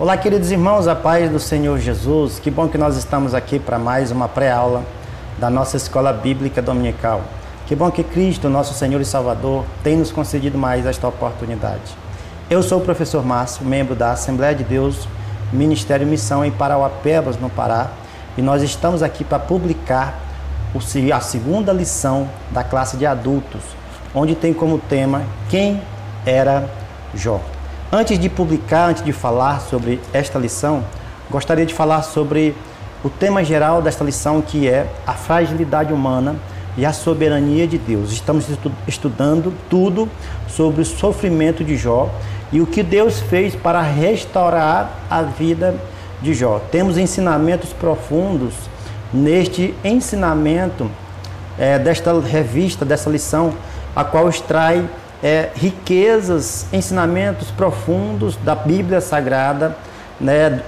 Olá, queridos irmãos, a paz do Senhor Jesus. Que bom que nós estamos aqui para mais uma pré-aula da nossa Escola Bíblica Dominical. Que bom que Cristo, nosso Senhor e Salvador, tem nos concedido mais esta oportunidade. Eu sou o professor Márcio, membro da Assembleia de Deus, Ministério Missão em Parauapebas, no Pará, e nós estamos aqui para publicar a segunda lição da classe de adultos, onde tem como tema Quem era Jó. Antes de publicar, antes de falar sobre esta lição, gostaria de falar sobre o tema geral desta lição, que é a fragilidade humana e a soberania de Deus. Estamos estudando tudo sobre o sofrimento de Jó e o que Deus fez para restaurar a vida de Jó. Temos ensinamentos profundos neste ensinamento desta revista, dessa lição, a qual extrai riquezas, ensinamentos profundos da Bíblia Sagrada,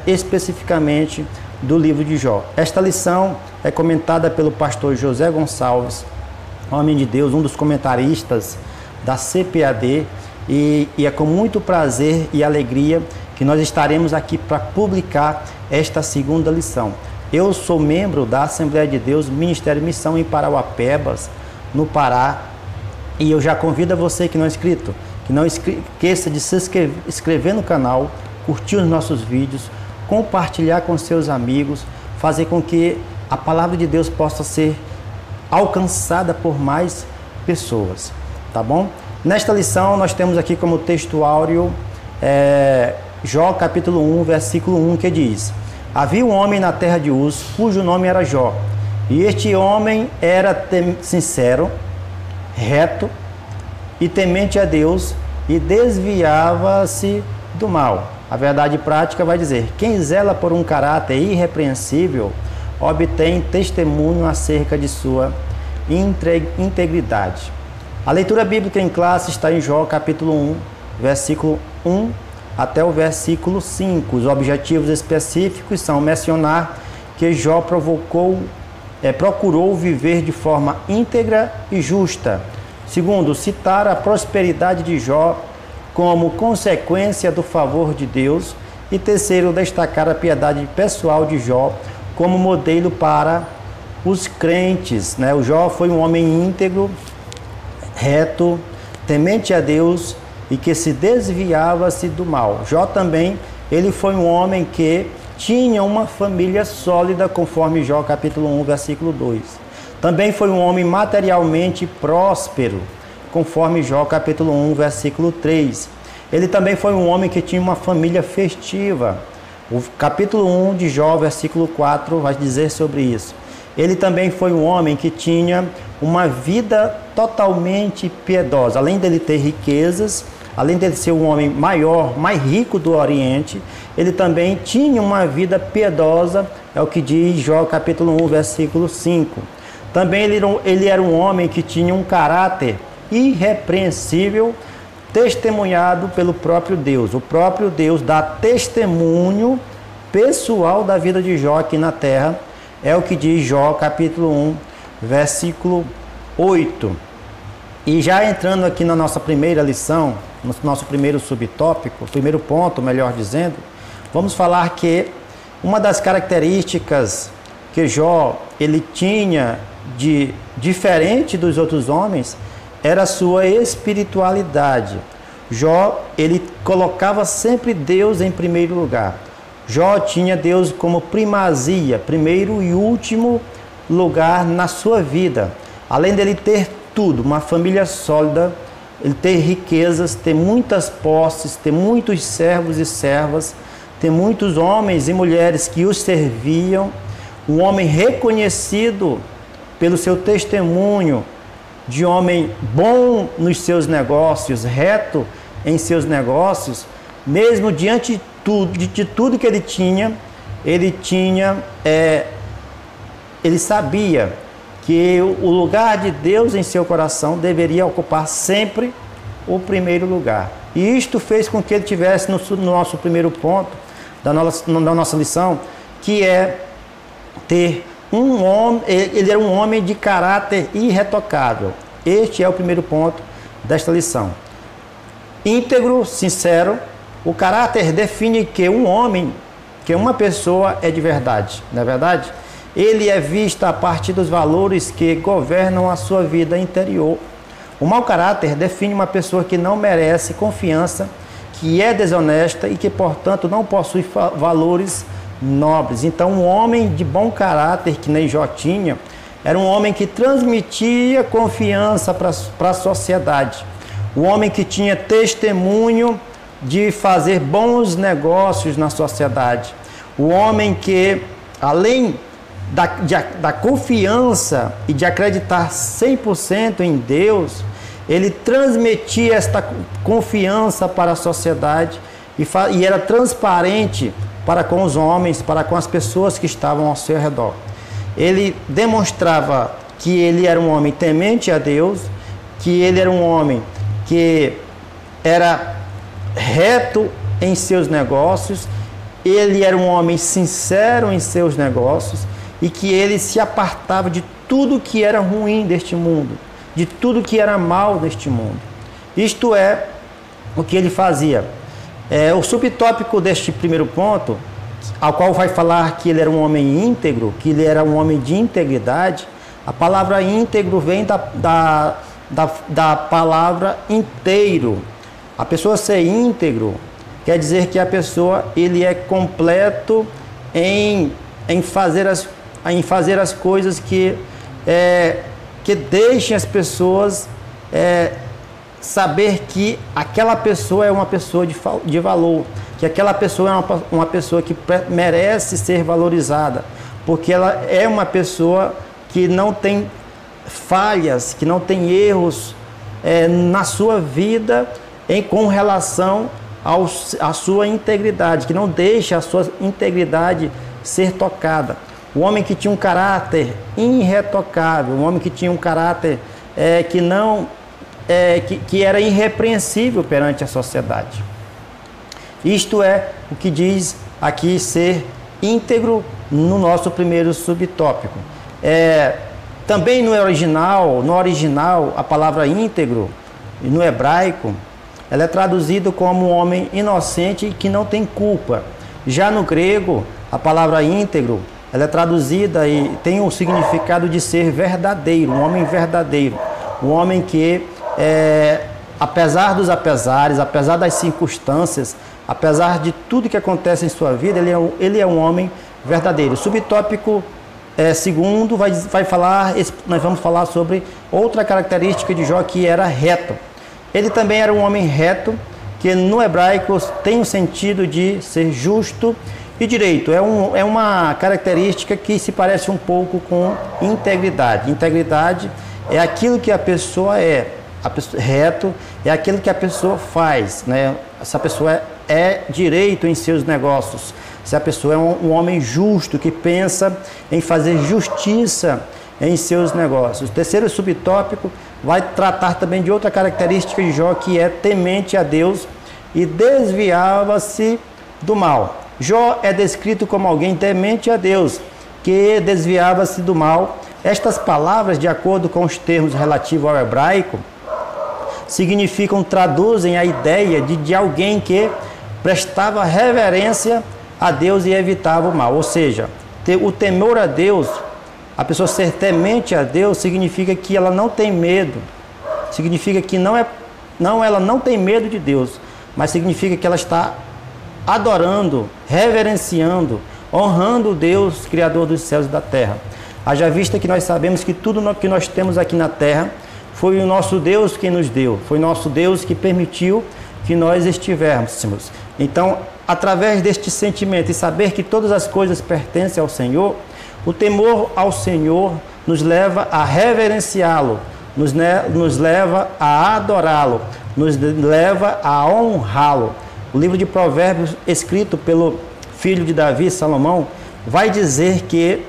especificamente do livro de Jó. Esta lição é comentada pelo pastor José Gonçalves, homem de Deus, um dos comentaristas da CPAD, e é com muito prazer e alegria que nós estaremos aqui para publicar esta segunda lição. Eu sou membro da Assembleia de Deus, Ministério Missão em Parauapebas, no Pará, e eu já convido a você que não é inscrito, que não esqueça de se inscrever no canal, curtir os nossos vídeos, compartilhar com seus amigos, fazer com que a palavra de Deus possa ser alcançada por mais pessoas, tá bom? Nesta lição nós temos aqui como textuário Jó capítulo 1, versículo 1, que diz: Havia um homem na terra de Uz, cujo nome era Jó, e este homem era sincero, reto e temente a Deus, e desviava-se do mal. A verdade prática vai dizer: quem zela por um caráter irrepreensível obtém testemunho acerca de sua integridade. A leitura bíblica em classe está em Jó capítulo 1, versículo 1 até o versículo 5. Os objetivos específicos são mencionar que Jó procurou viver de forma íntegra e justa. Segundo, citar a prosperidade de Jó como consequência do favor de Deus. E terceiro, destacar a piedade pessoal de Jó como modelo para os crentes. O Jó foi um homem íntegro, reto, temente a Deus e que se desviava-se do mal. Jó também, ele foi um homem que tinha uma família sólida, conforme Jó capítulo 1, versículo 2. Também foi um homem materialmente próspero, conforme Jó capítulo 1, versículo 3. Ele também foi um homem que tinha uma família festiva. O capítulo 1 de Jó, versículo 4, vai dizer sobre isso. Ele também foi um homem que tinha uma vida totalmente piedosa. Além dele ter riquezas, além dele ser um homem maior, mais rico do Oriente, ele também tinha uma vida piedosa, é o que diz Jó capítulo 1, versículo 5. Também ele era um homem que tinha um caráter irrepreensível, testemunhado pelo próprio Deus. O próprio Deus dá testemunho pessoal da vida de Jó aqui na terra, é o que diz Jó capítulo 1, versículo 8. E já entrando aqui na nossa primeira lição, no nosso primeiro subtópico, primeiro ponto, melhor dizendo, vamos falar que uma das características que Jó ele tinha de diferente dos outros homens era a sua espiritualidade. Jó, ele colocava sempre Deus em primeiro lugar. Jó tinha Deus como primazia, primeiro e último lugar na sua vida. Além dele ter tudo, uma família sólida, ele ter riquezas, ter muitas posses, ter muitos servos e servas, ter muitos homens e mulheres que o serviam, um homem reconhecido pelo seu testemunho de homem bom nos seus negócios, reto em seus negócios. Mesmo diante de tudo que ele sabia que o lugar de Deus em seu coração deveria ocupar sempre o primeiro lugar. E isto fez com que ele tivesse no nosso primeiro ponto da nossa lição, que é ter um homem, ele era um homem de caráter irretocável. Este é o primeiro ponto desta lição. Íntegro, sincero, O caráter define que um homem, que uma pessoa é de verdade, não é verdade? Ele é visto a partir dos valores que governam a sua vida interior. O mau caráter define uma pessoa que não merece confiança, que é desonesta e que, portanto, não possui valores nobres. Então, um homem de bom caráter, que nem Jó tinha, era um homem que transmitia confiança para a sociedade. Um homem que tinha testemunho de fazer bons negócios na sociedade. O homem que, além da confiança e de acreditar 100% em Deus, ele transmitia esta confiança para a sociedade e era transparente para com os homens, para com as pessoas que estavam ao seu redor. Ele demonstrava que ele era um homem temente a Deus, que ele era um homem que era reto em seus negócios, ele era um homem sincero em seus negócios e que ele se apartava de tudo que era ruim deste mundo, de tudo que era mal deste mundo. Isto é o que ele fazia. O subtópico deste primeiro ponto, ao qual vai falar que ele era um homem íntegro, que ele era um homem de integridade, a palavra íntegro vem da palavra inteiro. A pessoa ser íntegro quer dizer que a pessoa ele é completo em fazer as coisas que deixem as pessoas saber que aquela pessoa é uma pessoa de valor, que aquela pessoa é uma pessoa que merece ser valorizada, porque ela é uma pessoa que não tem falhas, que não tem erros na sua vida com relação à sua integridade, que não deixa a sua integridade ser tocada. O homem que tinha um caráter irretocável, um homem que tinha um caráter que era irrepreensível perante a sociedade. Isto é o que diz aqui ser íntegro no nosso primeiro subtópico. Também no original, a palavra íntegro, no hebraico, ela é traduzida como um homem inocente e que não tem culpa. Já no grego, a palavra íntegro, ela é traduzida e tem o significado de ser verdadeiro, um homem verdadeiro. Um homem que, apesar dos apesares, apesar das circunstâncias, apesar de tudo que acontece em sua vida, ele é um homem verdadeiro. O subtópico segundo nós vamos falar sobre outra característica de Jó, que era reto. Ele também era um homem reto, que no hebraico tem o sentido de ser justo e direito. É uma característica que se parece um pouco com integridade. Integridade é aquilo que a pessoa reto é aquilo que a pessoa faz, né? Essa pessoa é direito em seus negócios. Se a pessoa é um homem justo, que pensa em fazer justiça em seus negócios. O terceiro subtópico vai tratar também de outra característica de Jó, que é temente a Deus e desviava-se do mal. Jó é descrito como alguém temente a Deus, que desviava-se do mal. Estas palavras, de acordo com os termos relativos ao hebraico, traduzem a ideia de alguém que prestava reverência a Deus e evitava o mal. Ou seja, o temor a Deus, a pessoa ser temente a Deus, significa que ela não tem medo. Significa que ela não tem medo de Deus, mas significa que ela está adorando, reverenciando, honrando o Deus, Criador dos céus e da terra. Haja vista que nós sabemos que tudo que nós temos aqui na terra foi o nosso Deus quem nos deu, foi o nosso Deus que permitiu que nós estivéssemos. Então, através deste sentimento e saber que todas as coisas pertencem ao Senhor, o temor ao Senhor nos leva a reverenciá-lo, nos leva a adorá-lo, nos leva a honrá-lo. O livro de Provérbios, escrito pelo filho de Davi, Salomão, vai dizer que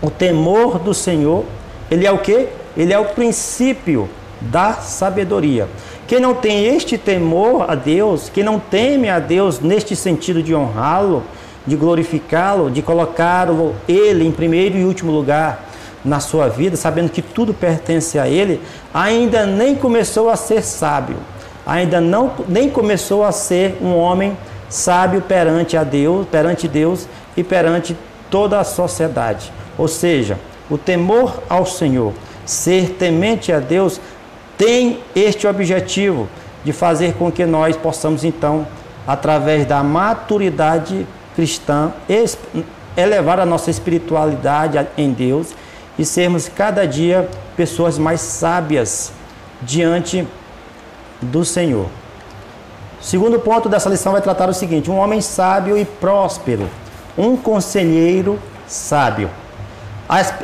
o temor do Senhor, ele é o quê? Ele é o princípio da sabedoria. Quem não tem este temor a Deus, quem não teme a Deus neste sentido de honrá-lo, de glorificá-lo, de colocá-lo ele em primeiro e último lugar na sua vida, sabendo que tudo pertence a ele, ainda nem começou a ser sábio, ainda nem começou a ser um homem sábio perante Deus e perante toda a sociedade. Ou seja, o temor ao Senhor, ser temente a Deus, tem este objetivo de fazer com que nós possamos, então, através da maturidade cristã, elevar a nossa espiritualidade em Deus e sermos cada dia pessoas mais sábias diante do Senhor. O segundo ponto dessa lição vai tratar o seguinte: um homem sábio e próspero, um conselheiro sábio.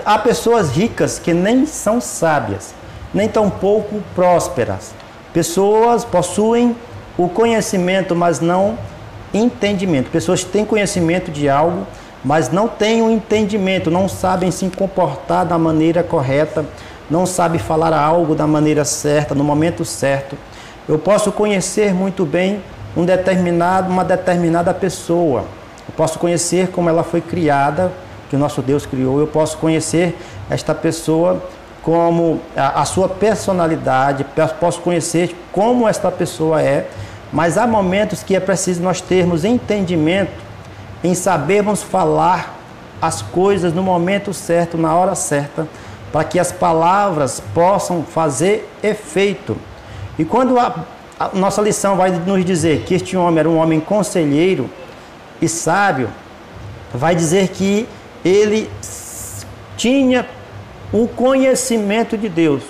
Há pessoas ricas que nem são sábias, nem tampouco prósperas. Pessoas possuem o conhecimento, mas não entendimento. Pessoas que têm conhecimento de algo, mas não têm o entendimento, não sabem se comportar da maneira correta, não sabem falar algo da maneira certa, no momento certo. Eu posso conhecer muito bem uma determinada pessoa. Eu posso conhecer como ela foi criada, que o nosso Deus criou. Eu posso conhecer esta pessoa como a sua personalidade, posso conhecer como esta pessoa é, mas há momentos que é preciso nós termos entendimento em sabermos falar as coisas no momento certo, na hora certa, para que as palavras possam fazer efeito. E quando a nossa lição vai nos dizer que este homem era um homem conselheiro e sábio, vai dizer que ele tinha o conhecimento de Deus.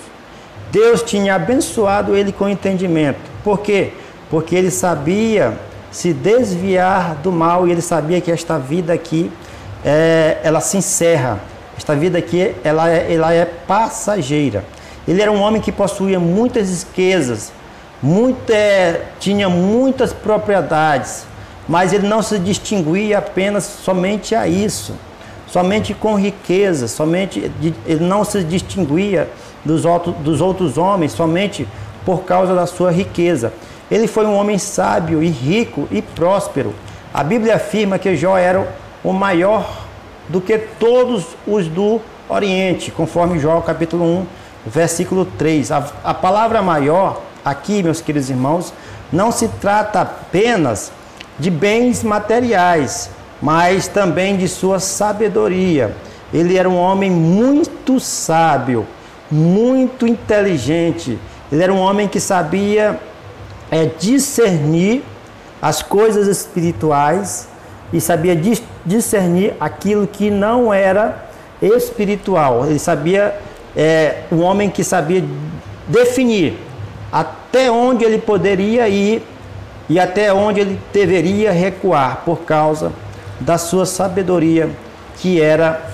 Deus tinha abençoado ele com entendimento. Por quê? Porque ele sabia se desviar do mal e ele sabia que esta vida aqui, ela se encerra. Esta vida aqui, ela é passageira. Ele era um homem que possuía muitas riquezas, tinha muitas propriedades, mas ele não se distinguia apenas somente a isso, somente com riqueza, ele não se distinguia dos outros homens somente por causa da sua riqueza. Ele foi um homem sábio e rico e próspero. A Bíblia afirma que Jó era o maior do que todos os do Oriente, conforme Jó capítulo 1, versículo 3. A palavra maior aqui, meus queridos irmãos, não se trata apenas de bens materiais, mas também de sua sabedoria. Ele era um homem muito sábio, muito inteligente. Ele era um homem que sabia discernir as coisas espirituais e sabia discernir aquilo que não era espiritual. Ele sabia, um homem que sabia definir até onde ele poderia ir e até onde ele deveria recuar, por causa da sua sabedoria, que era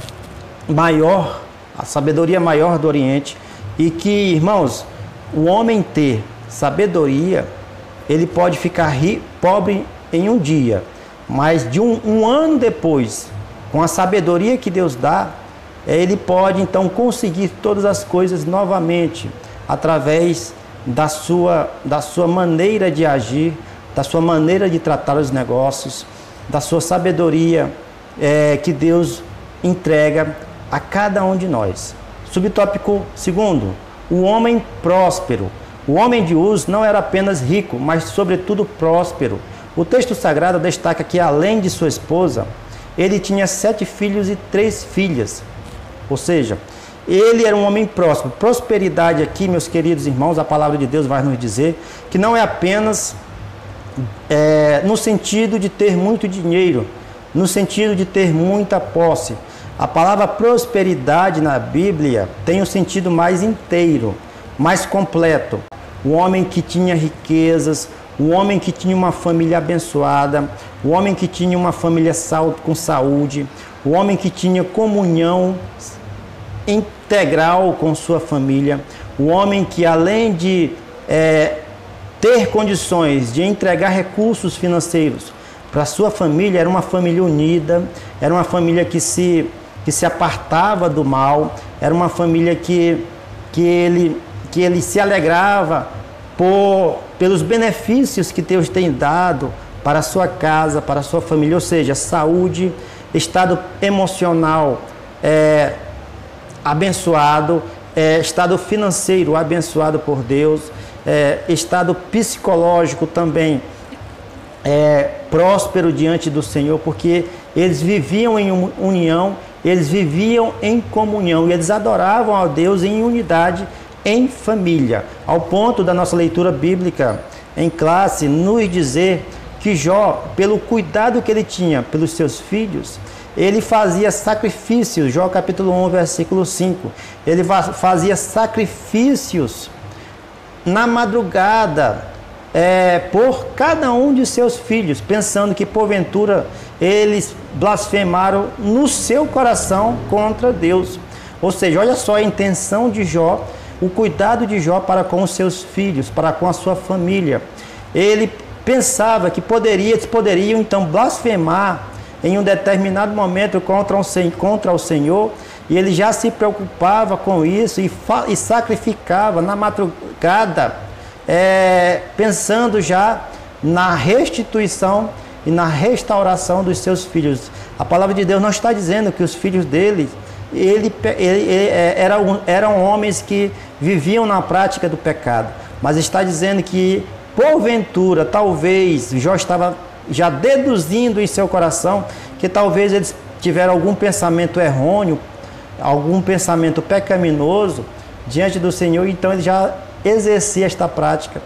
maior, a sabedoria maior do Oriente. E que, irmãos, o homem ter sabedoria, ele pode ficar pobre em um dia, mas de um ano depois, com a sabedoria que Deus dá, ele pode então conseguir todas as coisas novamente, através da sua maneira de agir, da sua maneira de tratar os negócios, da sua sabedoria que Deus entrega a cada um de nós. Subtópico segundo: o homem próspero. O homem de Uz não era apenas rico, mas sobretudo próspero. O texto sagrado destaca que, além de sua esposa, ele tinha 7 filhos e 3 filhas. Ou seja, ele era um homem próspero. Prosperidade aqui, meus queridos irmãos, a palavra de Deus vai nos dizer que não é apenas no sentido de ter muito dinheiro, no sentido de ter muita posse. A palavra prosperidade na Bíblia tem um sentido mais inteiro, mais completo. O homem que tinha riquezas, o homem que tinha uma família abençoada, o homem que tinha uma família com saúde, o homem que tinha comunhão integral com sua família, o homem que, além de ter condições de entregar recursos financeiros para sua família, era uma família unida, era uma família que se apartava do mal, era uma família que ele se alegrava pelos benefícios que Deus tem dado para a sua casa, para a sua família, ou seja, saúde, estado emocional abençoado, estado financeiro abençoado por Deus. estado psicológico também próspero diante do Senhor, porque eles viviam em união, eles viviam em comunhão, e eles adoravam a Deus em unidade, em família, ao ponto da nossa leitura bíblica em classe nos dizer que Jó, pelo cuidado que ele tinha pelos seus filhos, ele fazia sacrifícios. Jó capítulo 1, versículo 5, ele fazia sacrifícios na madrugada por cada um de seus filhos, pensando que porventura eles blasfemaram no seu coração contra Deus. Ou seja, olha só a intenção de Jó, o cuidado de Jó para com os seus filhos, para com a sua família. Ele pensava que eles poderiam então blasfemar em um determinado momento contra o Senhor, e ele já se preocupava com isso e sacrificava na madrugada, pensando já na restituição e na restauração dos seus filhos. A palavra de Deus não está dizendo que os filhos dele eram homens que viviam na prática do pecado, mas está dizendo que porventura, talvez, Jó estava já deduzindo em seu coração que talvez eles tiveram algum pensamento errôneo, algum pensamento pecaminoso diante do Senhor, então ele já exercia esta prática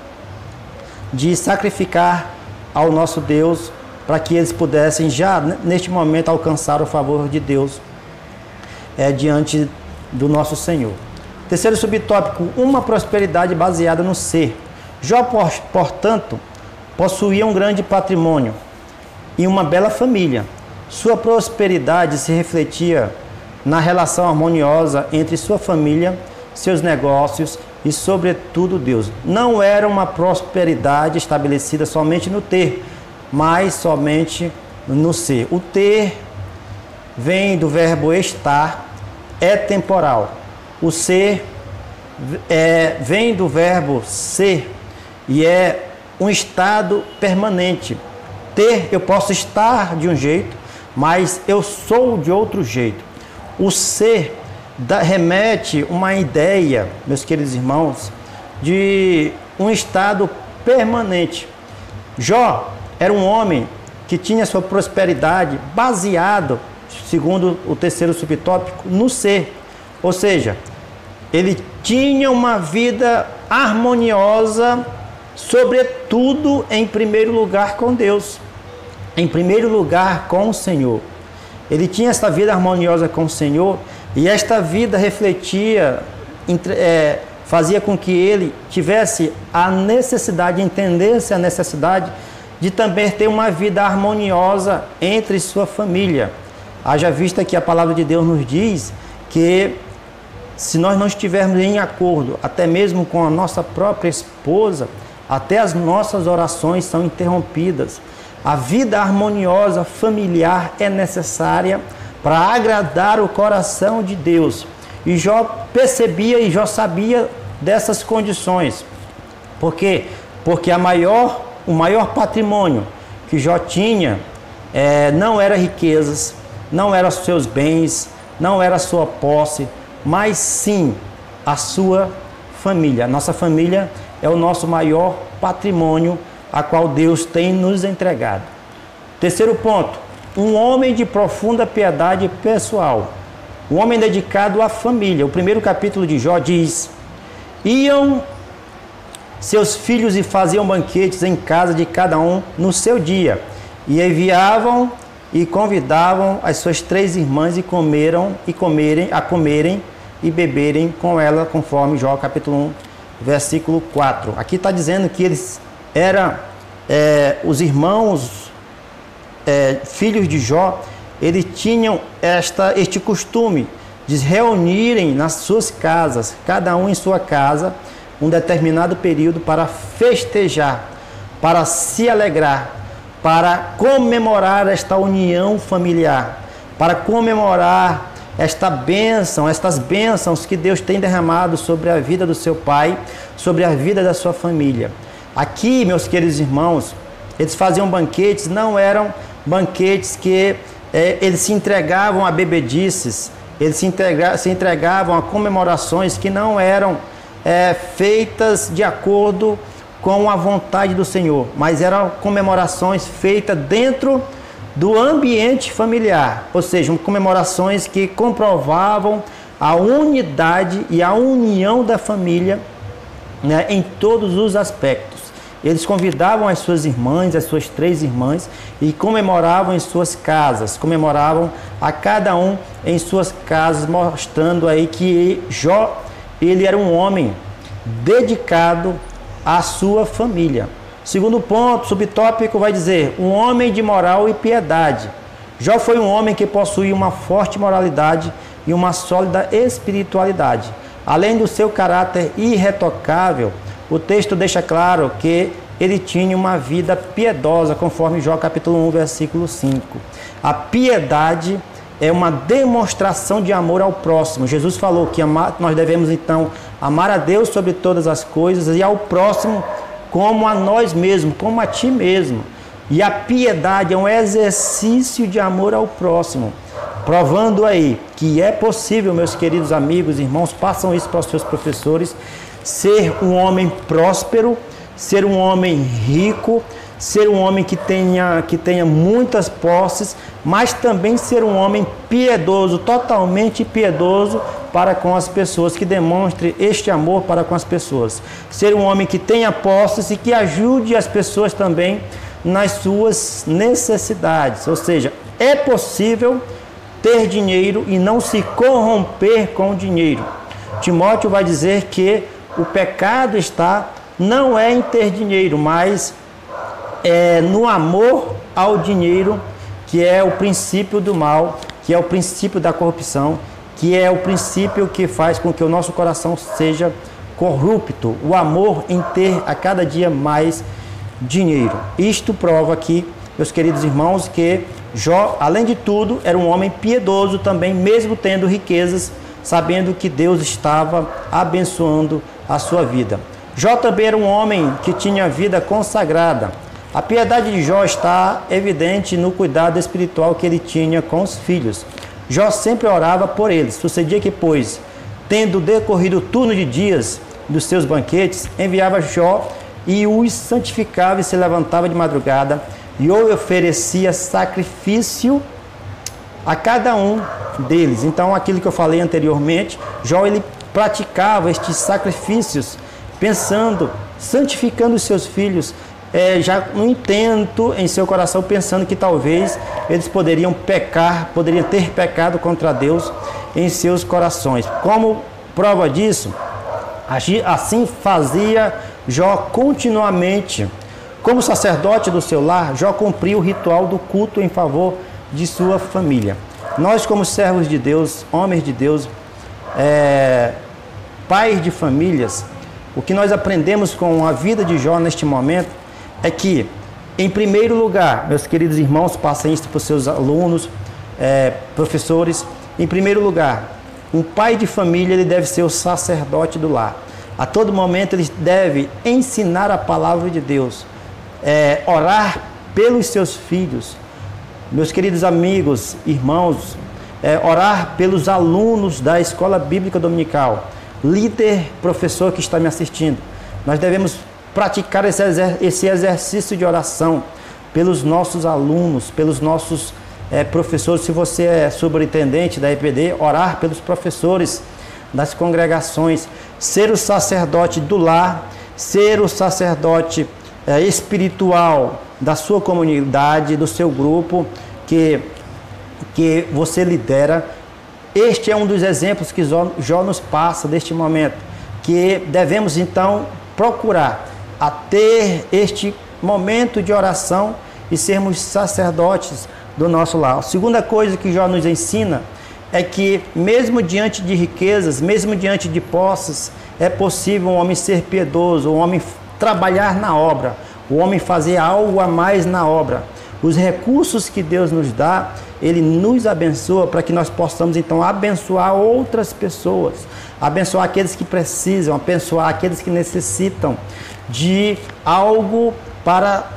de sacrificar ao nosso Deus, para que eles pudessem já neste momento alcançar o favor de Deus diante do nosso Senhor. Terceiro subtópico, uma prosperidade baseada no ser. Jó, portanto, possuía um grande patrimônio e uma bela família. Sua prosperidade se refletia na relação harmoniosa entre sua família, seus negócios e, sobretudo, Deus. Não era uma prosperidade estabelecida somente no ter, mas somente no ser. O ter vem do verbo estar, é temporal. O ser vem do verbo ser e é um estado permanente. Ter, eu posso estar de um jeito, mas eu sou de outro jeito. O ser remete uma ideia, meus queridos irmãos, de um estado permanente. Jó era um homem que tinha sua prosperidade baseado, segundo o terceiro subtópico, no ser. Ou seja, ele tinha uma vida harmoniosa, sobretudo em primeiro lugar com Deus, em primeiro lugar com o Senhor. Ele tinha essa vida harmoniosa com o Senhor, e esta vida refletia, fazia com que ele tivesse a necessidade, entendesse a necessidade de também ter uma vida harmoniosa entre sua família. Haja vista que a palavra de Deus nos diz que se nós não estivermos em acordo, até mesmo com a nossa própria esposa, até as nossas orações são interrompidas. A vida harmoniosa familiar é necessária para agradar o coração de Deus. E Jó percebia e Jó sabia dessas condições. Por quê? Porque o maior patrimônio que Jó tinha não era riquezas, não eram seus bens, não era sua posse, mas sim a sua família. Nossa família é o nosso maior patrimônio, a qual Deus tem nos entregado. Terceiro ponto, um homem de profunda piedade pessoal, um homem dedicado à família. O primeiro capítulo de Jó diz: iam seus filhos e faziam banquetes em casa de cada um no seu dia, e enviavam e convidavam as suas 3 irmãs a comerem e beberem com ela, conforme Jó capítulo 1, versículo 4. Aqui está dizendo que eles eram os irmãos, filhos de Jó, eles tinham este costume de reunirem nas suas casas, cada um em sua casa, um determinado período para festejar, para se alegrar, para comemorar esta união familiar, para comemorar estas bênçãos que Deus tem derramado sobre a vida do seu pai, sobre a vida da sua família. Aqui, meus queridos irmãos, eles faziam banquetes, não eram banquetes que eles se entregavam a bebedices, eles se entregavam a comemorações que não eram feitas de acordo com a vontade do Senhor, mas eram comemorações feitas dentro do ambiente familiar, ou seja, comemorações que comprovavam a unidade e a união da família, né, em todos os aspectos. Eles convidavam as suas irmãs, as suas 3 irmãs, e comemoravam em suas casas, comemoravam a cada um em suas casas, mostrando aí que Jó, ele era um homem dedicado à sua família. Segundo ponto, subtópico, vai dizer, um homem de moral e piedade. Jó foi um homem que possuía uma forte moralidade e uma sólida espiritualidade. Além do seu caráter irretocável, o texto deixa claro que ele tinha uma vida piedosa, conforme Jó capítulo 1, versículo 5. A piedade é uma demonstração de amor ao próximo. Jesus falou que nós devemos então amar a Deus sobre todas as coisas e ao próximo como a nós mesmos, como a ti mesmo. E a piedade é um exercício de amor ao próximo, provando aí que é possível, meus queridos amigos, irmãos, passam isso para os seus professores, ser um homem próspero, ser um homem rico, ser um homem que tenha muitas posses, mas também ser um homem piedoso, totalmente piedoso para com as pessoas, que demonstre este amor para com as pessoas. Ser um homem que tenha posses e que ajude as pessoas também nas suas necessidades. Ou seja, é possível ter dinheiro e não se corromper com o dinheiro. Timóteo vai dizer que o pecado não é em ter dinheiro, mas no amor ao dinheiro, que é o princípio do mal, que é o princípio da corrupção, que é o princípio que faz com que o nosso coração seja corrupto. O amor em ter a cada dia mais dinheiro. Isto prova aqui, meus queridos irmãos, que Jó, além de tudo, era um homem piedoso também, mesmo tendo riquezas, sabendo que Deus estava abençoando a sua vida. Jó também era um homem que tinha vida consagrada. A piedade de Jó está evidente no cuidado espiritual que ele tinha com os filhos. Jó sempre orava por eles. Sucedia que, pois, tendo decorrido o turno de dias dos seus banquetes, enviava Jó e os santificava e se levantava de madrugada e oferecia sacrifício a cada um deles. Então, aquilo que eu falei anteriormente, Jó ele praticava estes sacrifícios pensando, santificando os seus filhos, já no intento em seu coração, pensando que talvez eles poderiam ter pecado contra Deus em seus corações. Como prova disso, assim fazia Jó continuamente. Como sacerdote do seu lar, Jó cumpriu o ritual do culto em favor de sua família. Nós, como servos de Deus, homens de Deus, pais de famílias, o que nós aprendemos com a vida de Jó neste momento é que, em primeiro lugar, meus queridos irmãos, passem isso para os seus alunos, professores, em primeiro lugar, um pai de família ele deve ser o sacerdote do lar. A todo momento ele deve ensinar a palavra de Deus, orar pelos seus filhos, meus queridos amigos, irmãos, orar pelos alunos da escola bíblica dominical, líder, professor que está me assistindo. Nós devemos praticar esse exercício de oração pelos nossos alunos, pelos nossos professores. Se você é superintendente da EPD, orar pelos professores das congregações, ser o sacerdote do lar, ser o sacerdote espiritual da sua comunidade, do seu grupo que você lidera. Este é um dos exemplos que Jó nos passa deste momento, que devemos então procurar a ter este momento de oração e sermos sacerdotes do nosso lar. A segunda coisa que Jó nos ensina é que mesmo diante de riquezas, mesmo diante de posses, é possível um homem ser piedoso, um homem trabalhar na obra, o homem fazer algo a mais na obra. Os recursos que Deus nos dá, Ele nos abençoa para que nós possamos então abençoar outras pessoas, abençoar aqueles que precisam, abençoar aqueles que necessitam de algo para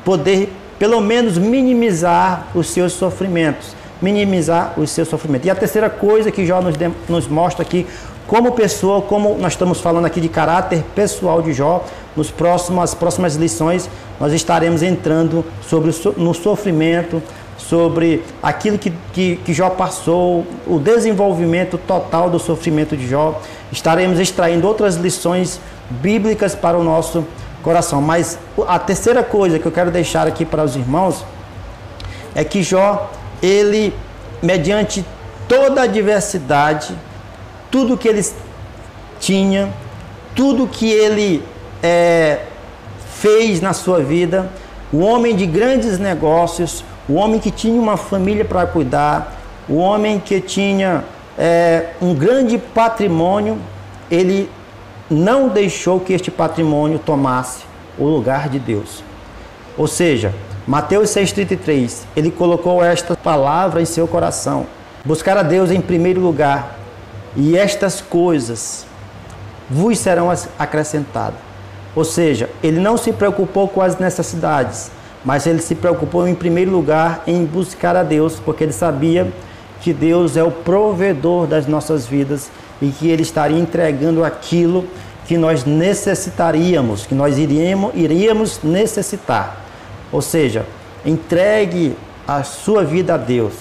poder pelo menos minimizar os seus sofrimentos. minimizar o seu sofrimento. E a terceira coisa que Jó nos mostra aqui, como pessoa, como nós estamos falando aqui de caráter pessoal de Jó, nas próximas lições nós estaremos entrando no sofrimento, sobre aquilo que Jó passou, o desenvolvimento total do sofrimento de Jó. Estaremos extraindo outras lições bíblicas para o nosso coração. Mas a terceira coisa que eu quero deixar aqui para os irmãos é que Jó, ele, mediante toda a adversidade, tudo que ele tinha, tudo que ele fez na sua vida, o homem de grandes negócios, o homem que tinha uma família para cuidar, o homem que tinha um grande patrimônio, ele não deixou que este patrimônio tomasse o lugar de Deus. Ou seja, Mateus 6,33, ele colocou esta palavra em seu coração: buscar a Deus em primeiro lugar, e estas coisas vos serão acrescentadas. Ou seja, ele não se preocupou com as necessidades, mas ele se preocupou em primeiro lugar em buscar a Deus, porque ele sabia que Deus é o provedor das nossas vidas e que ele estaria entregando aquilo que nós necessitaríamos, que nós iríamos necessitar. Ou seja, entregue a sua vida a Deus,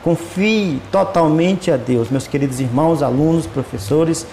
confie totalmente a Deus. Meus queridos irmãos, alunos, professores,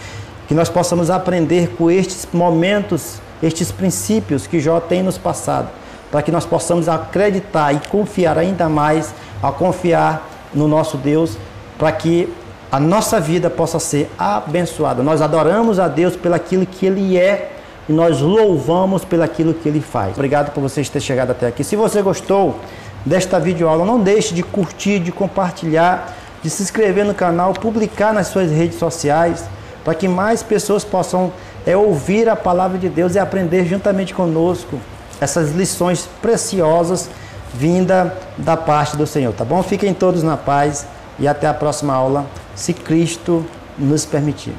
que nós possamos aprender com estes momentos, estes princípios que Jó tem nos passado, para que nós possamos acreditar e confiar ainda mais, a confiar no nosso Deus, para que a nossa vida possa ser abençoada. Nós adoramos a Deus pelaquilo que Ele é e nós louvamos pelaquilo que Ele faz. Obrigado por vocês terem chegado até aqui. Se você gostou desta videoaula, não deixe de curtir, de compartilhar, de se inscrever no canal, publicar nas suas redes sociais, para que mais pessoas possam ouvir a palavra de Deus e aprender juntamente conosco essas lições preciosas vinda da parte do Senhor, tá bom? Fiquem todos na paz e até a próxima aula, se Cristo nos permitir.